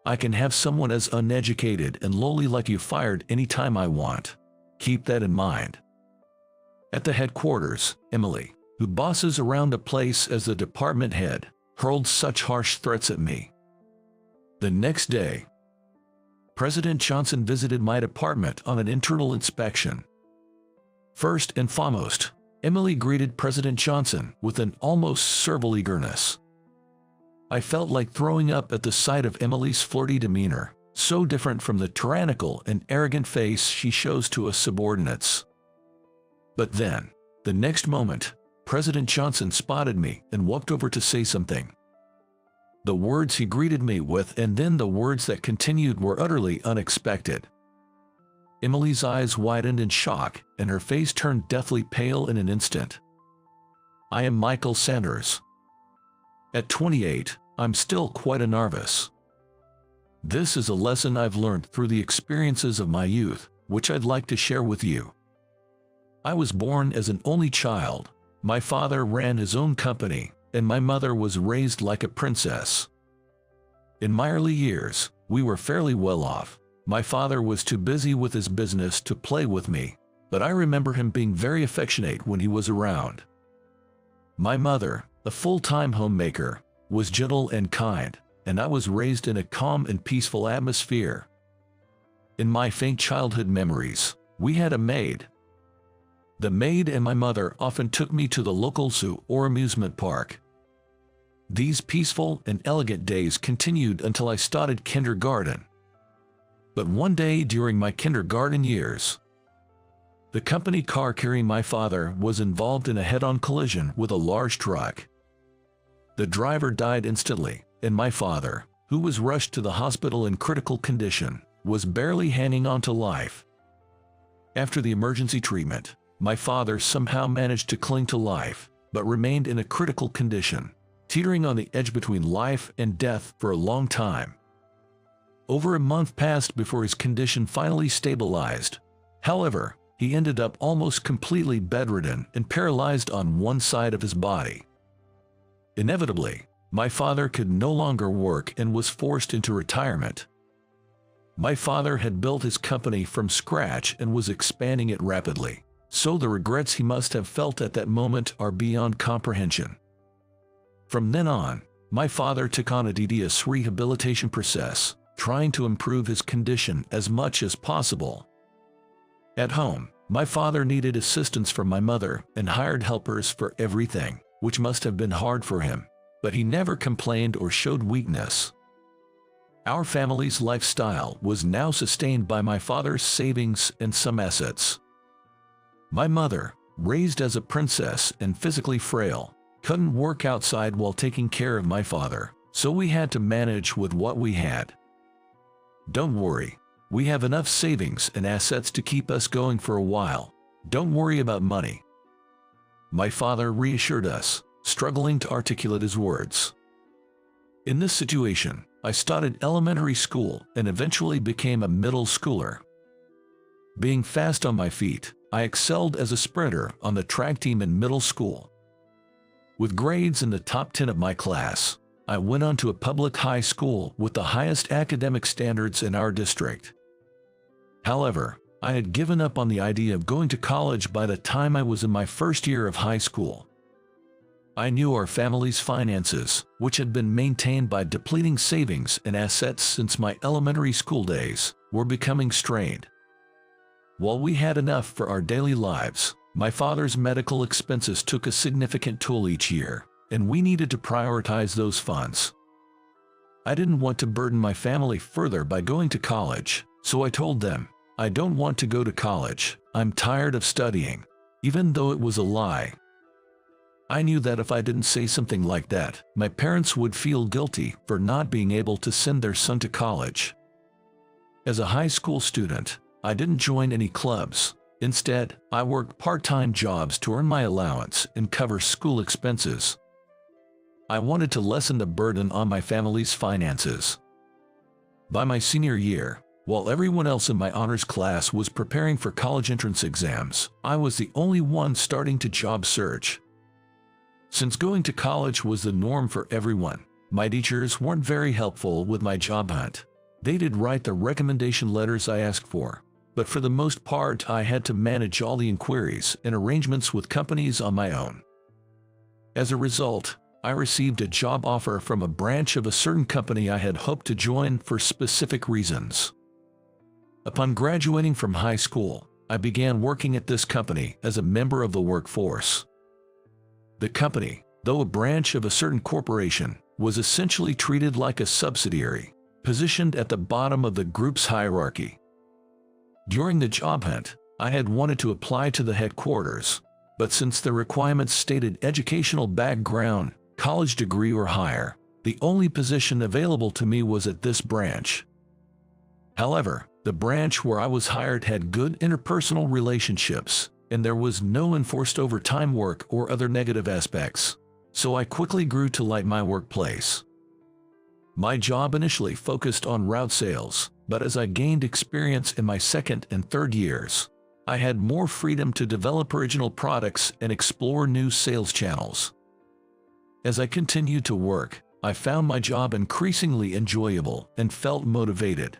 I can have someone as uneducated and lowly like you fired anytime I want. Keep that in mind. At the headquarters, Emily, who bosses around a place as the department head, hurled such harsh threats at me. The next day, President Johnson visited my department on an internal inspection. First and foremost, Emily greeted President Johnson with an almost servile eagerness. I felt like throwing up at the sight of Emily's flirty demeanor, so different from the tyrannical and arrogant face she shows to us subordinates. But then, the next moment, President Johnson spotted me and walked over to say something. The words he greeted me with and then the words that continued were utterly unexpected. Emily's eyes widened in shock and her face turned deathly pale in an instant. I am Michael Sanders. At 28, I'm still quite a novice. This is a lesson I've learned through the experiences of my youth, which I'd like to share with you. I was born as an only child. My father ran his own company, and my mother was raised like a princess. In my early years, we were fairly well off. My father was too busy with his business to play with me, but I remember him being very affectionate when he was around. My mother, a full-time homemaker, was gentle and kind, and I was raised in a calm and peaceful atmosphere. In my faint childhood memories, we had a maid. The maid and my mother often took me to the local zoo or amusement park. These peaceful and elegant days continued until I started kindergarten. But one day during my kindergarten years, the company car carrying my father was involved in a head-on collision with a large truck. The driver died instantly, and my father, who was rushed to the hospital in critical condition, was barely hanging on to life. After the emergency treatment, my father somehow managed to cling to life, but remained in a critical condition, teetering on the edge between life and death for a long time. Over a month passed before his condition finally stabilized. However, he ended up almost completely bedridden and paralyzed on one side of his body. Inevitably, my father could no longer work and was forced into retirement. My father had built his company from scratch and was expanding it rapidly, so the regrets he must have felt at that moment are beyond comprehension. From then on, my father took on a tedious rehabilitation process, trying to improve his condition as much as possible. At home, my father needed assistance from my mother and hired helpers for everything, which must have been hard for him, but he never complained or showed weakness. Our family's lifestyle was now sustained by my father's savings and some assets. My mother, raised as a princess and physically frail, couldn't work outside while taking care of my father, so we had to manage with what we had. Don't worry, we have enough savings and assets to keep us going for a while. Don't worry about money. My father reassured us, struggling to articulate his words. In this situation, I started elementary school and eventually became a middle schooler. Being fast on my feet, I excelled as a sprinter on the track team in middle school. With grades in the top 10 of my class, I went on to a public high school with the highest academic standards in our district. However, I had given up on the idea of going to college by the time I was in my first year of high school. I knew our family's finances, which had been maintained by depleting savings and assets since my elementary school days, were becoming strained. While we had enough for our daily lives, my father's medical expenses took a significant toll each year, and we needed to prioritize those funds. I didn't want to burden my family further by going to college, so I told them, I don't want to go to college, I'm tired of studying, even though it was a lie. I knew that if I didn't say something like that, my parents would feel guilty for not being able to send their son to college. As a high school student, I didn't join any clubs. Instead, I worked part-time jobs to earn my allowance and cover school expenses. I wanted to lessen the burden on my family's finances. By my senior year, while everyone else in my honors class was preparing for college entrance exams, I was the only one starting to job search. Since going to college was the norm for everyone, my teachers weren't very helpful with my job hunt, They did write the recommendation letters I asked for, but for the most part I had to manage all the inquiries and arrangements with companies on my own. As a result, I received a job offer from a branch of a certain company I had hoped to join for specific reasons. Upon graduating from high school, I began working at this company as a member of the workforce. The company, though a branch of a certain corporation, was essentially treated like a subsidiary, positioned at the bottom of the group's hierarchy. During the job hunt, I had wanted to apply to the headquarters, but since the requirements stated educational background, college degree or higher, the only position available to me was at this branch. However, the branch where I was hired had good interpersonal relationships, and there was no enforced overtime work or other negative aspects, so I quickly grew to like my workplace. My job initially focused on route sales, but as I gained experience in my second and third years, I had more freedom to develop original products and explore new sales channels. As I continued to work, I found my job increasingly enjoyable and felt motivated.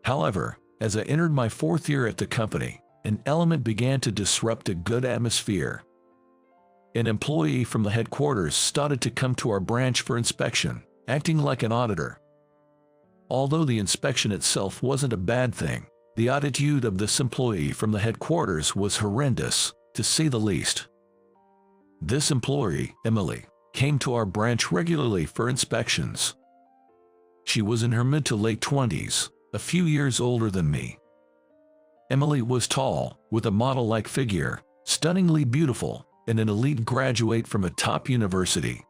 However, as I entered my fourth year at the company, an element began to disrupt a good atmosphere. An employee from the headquarters started to come to our branch for inspection, acting like an auditor. Although the inspection itself wasn't a bad thing, the attitude of this employee from the headquarters was horrendous, to say the least. This employee, Emily, came to our branch regularly for inspections. She was in her mid to late 20s, a few years older than me. Emily was tall, with a model-like figure, stunningly beautiful, and an elite graduate from a top university.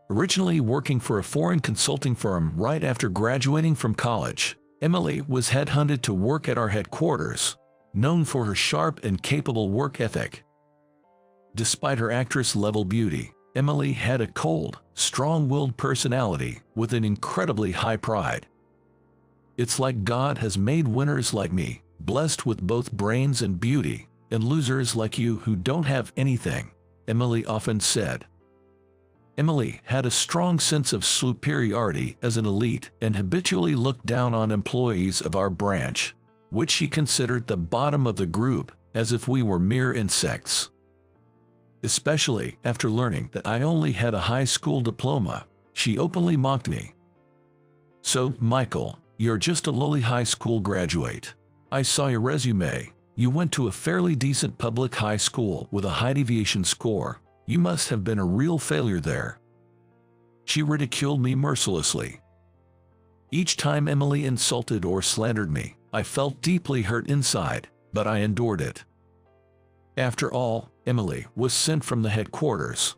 Originally working for a foreign consulting firm right after graduating from college, Emily was headhunted to work at our headquarters, known for her sharp and capable work ethic. Despite her actress-level beauty, Emily had a cold, strong-willed personality with an incredibly high pride. It's like God has made winners like me, blessed with both brains and beauty, and losers like you who don't have anything, Emily often said. Emily had a strong sense of superiority as an elite and habitually looked down on employees of our branch, which she considered the bottom of the group, as if we were mere insects. Especially after learning that I only had a high school diploma, she openly mocked me. "So, Michael, you're just a lowly high school graduate. I saw your resume. You went to a fairly decent public high school with a high deviation score. You must have been a real failure there." She ridiculed me mercilessly. Each time Emily insulted or slandered me, I felt deeply hurt inside, but I endured it. After all, Emily was sent from the headquarters.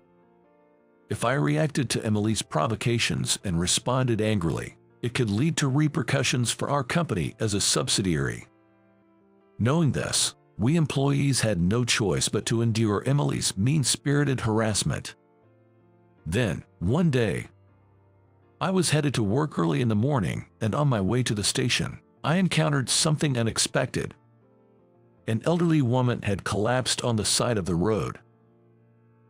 If I reacted to Emily's provocations and responded angrily, it could lead to repercussions for our company as a subsidiary. Knowing this, we employees had no choice but to endure Emily's mean-spirited harassment. Then, one day, I was headed to work early in the morning, and on my way to the station, I encountered something unexpected. An elderly woman had collapsed on the side of the road.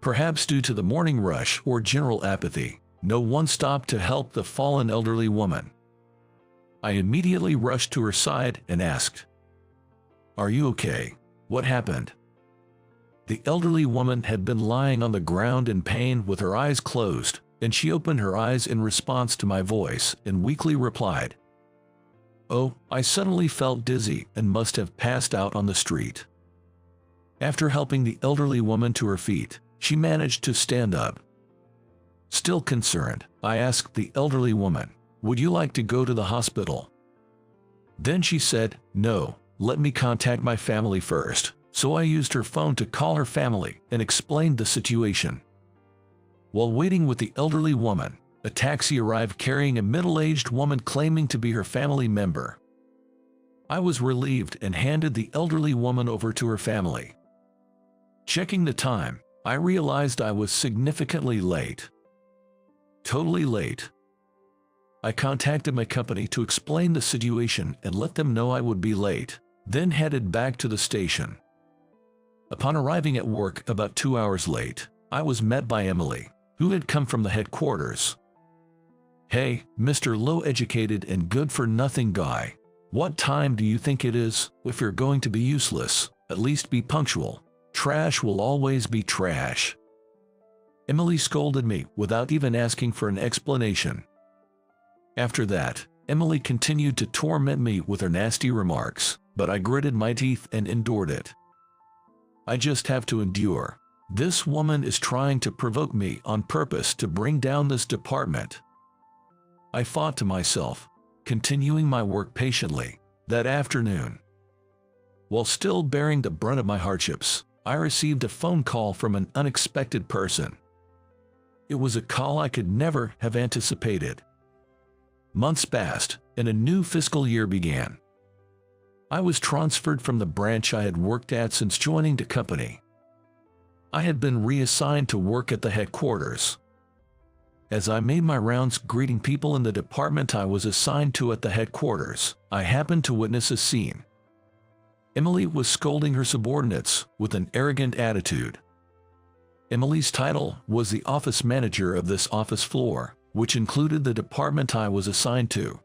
Perhaps due to the morning rush or general apathy, no one stopped to help the fallen elderly woman. I immediately rushed to her side and asked, "Are you okay? What happened?" The elderly woman had been lying on the ground in pain with her eyes closed, and she opened her eyes in response to my voice and weakly replied, "Oh, I suddenly felt dizzy and must have passed out on the street." After helping the elderly woman to her feet, she managed to stand up. Still concerned, I asked the elderly woman, "Would you like to go to the hospital?" Then she said, "No, let me contact my family first." So I used her phone to call her family and explained the situation. While waiting with the elderly woman, a taxi arrived carrying a middle-aged woman claiming to be her family member. I was relieved and handed the elderly woman over to her family. Checking the time, I realized I was significantly late. Totally late. I contacted my company to explain the situation and let them know I would be late, then headed back to the station. Upon arriving at work about 2 hours late, I was met by Emily, who had come from the headquarters. "Hey, Mr. Low-educated and good-for-nothing guy. What time do you think it is? If you're going to be useless, at least be punctual. Trash will always be trash." Emily scolded me without even asking for an explanation. After that, Emily continued to torment me with her nasty remarks, but I gritted my teeth and endured it. I just have to endure. This woman is trying to provoke me on purpose to bring down this department. I thought to myself, continuing my work patiently. That afternoon, while still bearing the brunt of my hardships, I received a phone call from an unexpected person. It was a call I could never have anticipated. Months passed, and a new fiscal year began. I was transferred from the branch I had worked at since joining the company. I had been reassigned to work at the headquarters. As I made my rounds greeting people in the department I was assigned to at the headquarters, I happened to witness a scene. Emily was scolding her subordinates with an arrogant attitude. Emily's title was the office manager of this office floor, which included the department I was assigned to.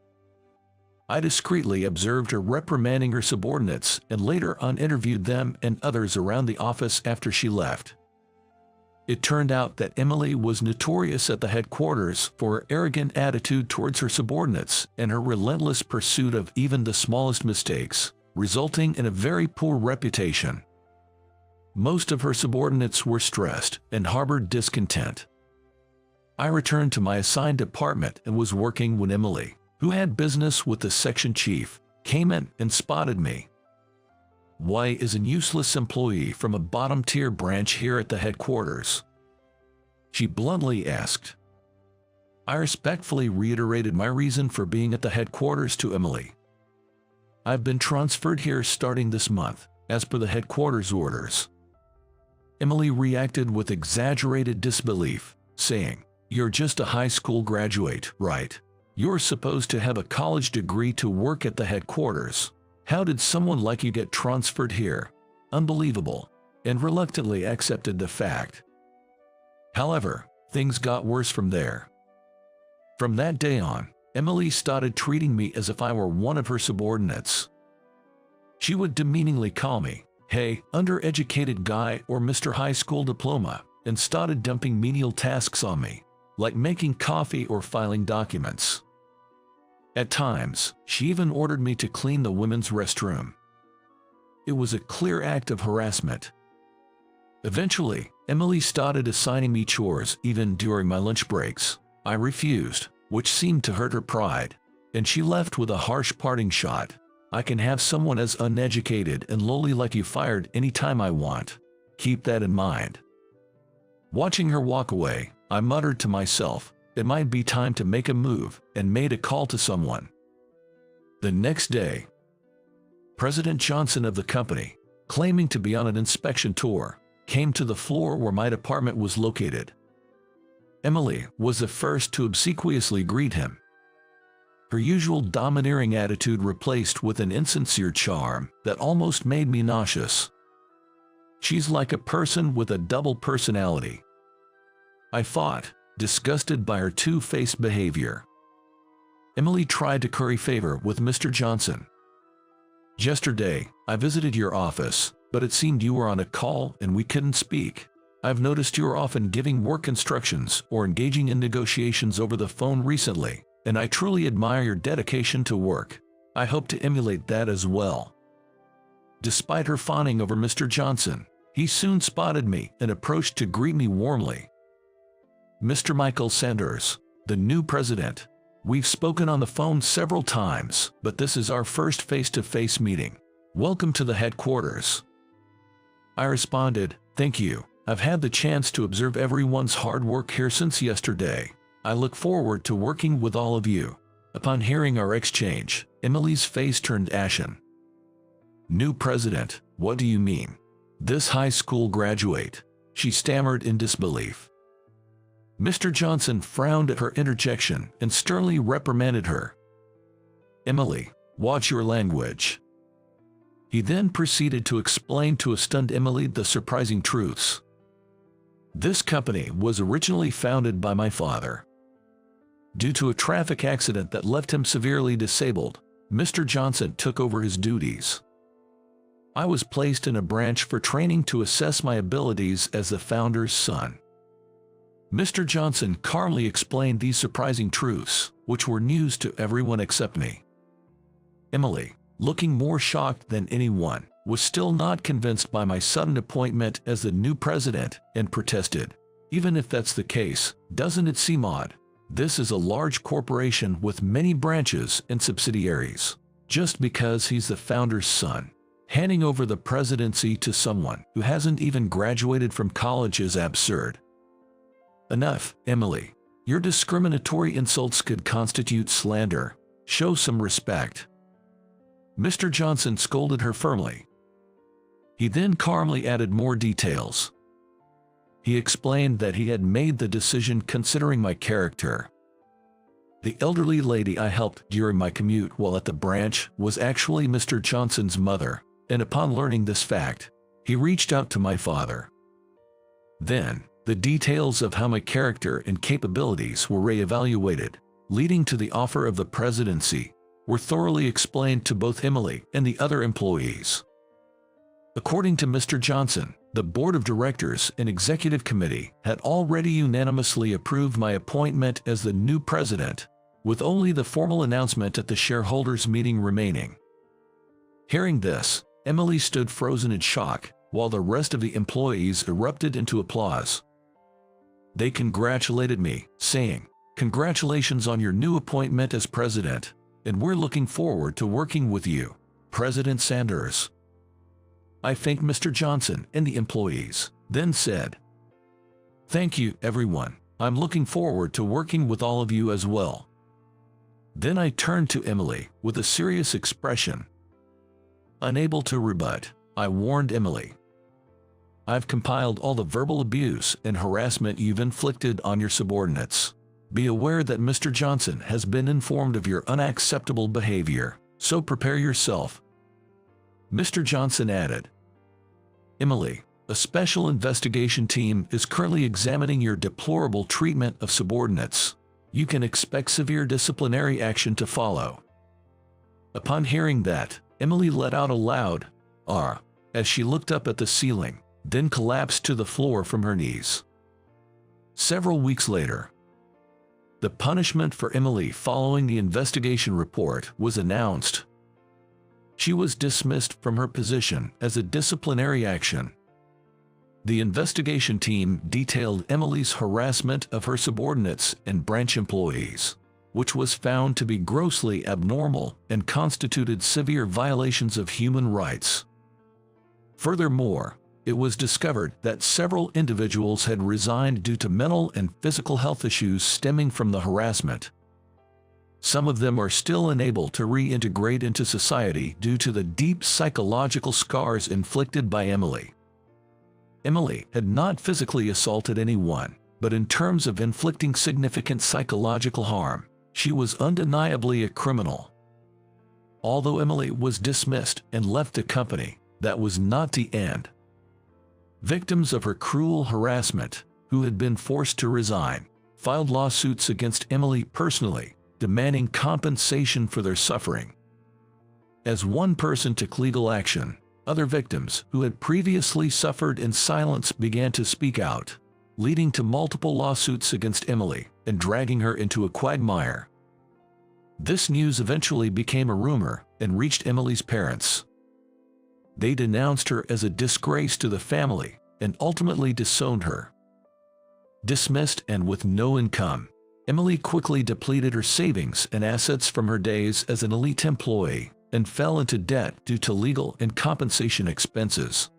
I discreetly observed her reprimanding her subordinates and later on interviewed them and others around the office after she left. It turned out that Emily was notorious at the headquarters for her arrogant attitude towards her subordinates and her relentless pursuit of even the smallest mistakes, resulting in a very poor reputation. Most of her subordinates were stressed and harbored discontent. I returned to my assigned department and was working when Emily, who had business with the section chief, came in and spotted me. "Why is a useless employee from a bottom-tier branch here at the headquarters?" she bluntly asked. I respectfully reiterated my reason for being at the headquarters to Emily. "I've been transferred here starting this month, as per the headquarters orders." Emily reacted with exaggerated disbelief, saying, "You're just a high school graduate, right? You're supposed to have a college degree to work at the headquarters. How did someone like you get transferred here? Unbelievable," and reluctantly accepted the fact. However, things got worse from there. From that day on, Emily started treating me as if I were one of her subordinates. She would demeaningly call me, "Hey, undereducated guy," or "Mr. High School Diploma," and started dumping menial tasks on me, like making coffee or filing documents. At times, she even ordered me to clean the women's restroom. It was a clear act of harassment. Eventually, Emily started assigning me chores even during my lunch breaks. I refused, which seemed to hurt her pride, and she left with a harsh parting shot. "I can have someone as uneducated and lowly like you fired anytime I want. Keep that in mind." Watching her walk away, I muttered to myself, it might be time to make a move, and made a call to someone. The next day, President Johnson of the company, claiming to be on an inspection tour, came to the floor where my department was located. Emily was the first to obsequiously greet him. Her usual domineering attitude replaced with an insincere charm that almost made me nauseous. "She's like a person with a double personality," I thought, disgusted by her two-faced behavior. Emily tried to curry favor with Mr. Johnson. "Yesterday, I visited your office, but it seemed you were on a call and we couldn't speak. I've noticed you are often giving work instructions or engaging in negotiations over the phone recently, and I truly admire your dedication to work. I hope to emulate that as well." Despite her fawning over Mr. Johnson, he soon spotted me and approached to greet me warmly. "Mr. Michael Sanders, the new president. We've spoken on the phone several times, but this is our first face-to-face meeting. Welcome to the headquarters." I responded, "Thank you. I've had the chance to observe everyone's hard work here since yesterday. I look forward to working with all of you." Upon hearing our exchange, Emily's face turned ashen. "New president, what do you mean? This high school graduate?" she stammered in disbelief. Mr. Johnson frowned at her interjection and sternly reprimanded her. "Emily, watch your language." He then proceeded to explain to a stunned Emily the surprising truths. This company was originally founded by my father. Due to a traffic accident that left him severely disabled, Mr. Johnson took over his duties. I was placed in a branch for training to assess my abilities as the founder's son. Mr. Johnson calmly explained these surprising truths, which were news to everyone except me. Emily, looking more shocked than anyone, was still not convinced by my sudden appointment as the new president and protested, "Even if that's the case, doesn't it seem odd? This is a large corporation with many branches and subsidiaries. Just because he's the founder's son, handing over the presidency to someone who hasn't even graduated from college is absurd." "Enough, Emily. Your discriminatory insults could constitute slander. Show some respect." Mr. Johnson scolded her firmly. He then calmly added more details. He explained that he had made the decision considering my character. The elderly lady I helped during my commute while at the branch was actually Mr. Johnson's mother, and upon learning this fact, he reached out to my father. Then, the details of how my character and capabilities were reevaluated, leading to the offer of the presidency, were thoroughly explained to both Emily and the other employees. According to Mr. Johnson, the board of directors and executive committee had already unanimously approved my appointment as the new president, with only the formal announcement at the shareholders' meeting remaining. Hearing this, Emily stood frozen in shock, while the rest of the employees erupted into applause. They congratulated me, saying, "Congratulations on your new appointment as president, and we're looking forward to working with you, President Sanders." I thanked Mr. Johnson and the employees, then said, "Thank you, everyone. I'm looking forward to working with all of you as well." Then I turned to Emily with a serious expression. Unable to rebut, I warned Emily, "I've compiled all the verbal abuse and harassment you've inflicted on your subordinates. Be aware that Mr. Johnson has been informed of your unacceptable behavior, so prepare yourself." Mr. Johnson added, "Emily, a special investigation team is currently examining your deplorable treatment of subordinates. You can expect severe disciplinary action to follow." Upon hearing that, Emily let out a loud "ah" as she looked up at the ceiling, then collapsed to the floor from her knees. Several weeks later, the punishment for Emily following the investigation report was announced. She was dismissed from her position as a disciplinary action. The investigation team detailed Emily's harassment of her subordinates and branch employees, which was found to be grossly abnormal and constituted severe violations of human rights. Furthermore, it was discovered that several individuals had resigned due to mental and physical health issues stemming from the harassment. Some of them are still unable to reintegrate into society due to the deep psychological scars inflicted by Emily. Emily had not physically assaulted anyone, but in terms of inflicting significant psychological harm, she was undeniably a criminal. Although Emily was dismissed and left the company, that was not the end. Victims of her cruel harassment, who had been forced to resign, filed lawsuits against Emily personally, demanding compensation for their suffering. As one person took legal action, other victims who had previously suffered in silence began to speak out, leading to multiple lawsuits against Emily and dragging her into a quagmire. This news eventually became a rumor and reached Emily's parents. They denounced her as a disgrace to the family and ultimately disowned her. Dismissed and with no income, Emily quickly depleted her savings and assets from her days as an elite employee and fell into debt due to legal and compensation expenses.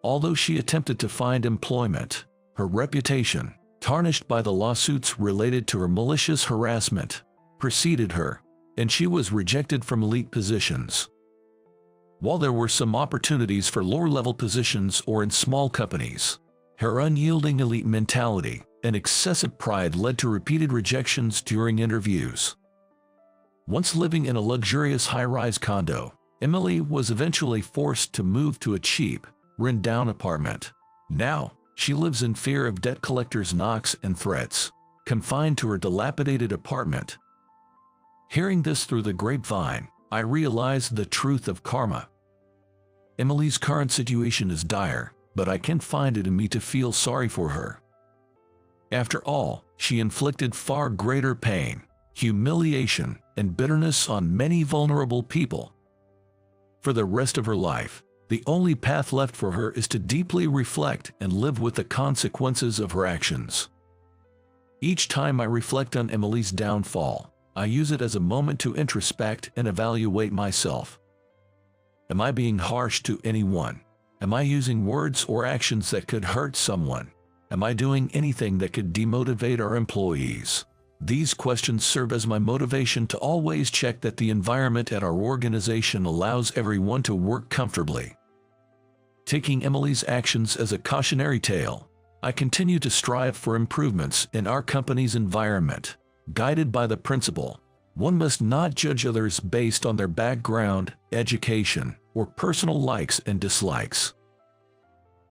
Although she attempted to find employment, her reputation, tarnished by the lawsuits related to her malicious harassment, preceded her, and she was rejected from elite positions. While there were some opportunities for lower-level positions or in small companies, her unyielding elite mentality and excessive pride led to repeated rejections during interviews. Once living in a luxurious high-rise condo, Emily was eventually forced to move to a cheap, run-down apartment. Now, she lives in fear of debt collectors' knocks and threats, confined to her dilapidated apartment. Hearing this through the grapevine, I realized the truth of karma. Emily's current situation is dire, but I can't find it in me to feel sorry for her. After all, she inflicted far greater pain, humiliation, and bitterness on many vulnerable people. For the rest of her life, the only path left for her is to deeply reflect and live with the consequences of her actions. Each time I reflect on Emily's downfall, I use it as a moment to introspect and evaluate myself. Am I being harsh to anyone? Am I using words or actions that could hurt someone? Am I doing anything that could demotivate our employees? These questions serve as my motivation to always check that the environment at our organization allows everyone to work comfortably. Taking Emily's actions as a cautionary tale, I continue to strive for improvements in our company's environment, guided by the principle, one must not judge others based on their background, education, or personal likes and dislikes.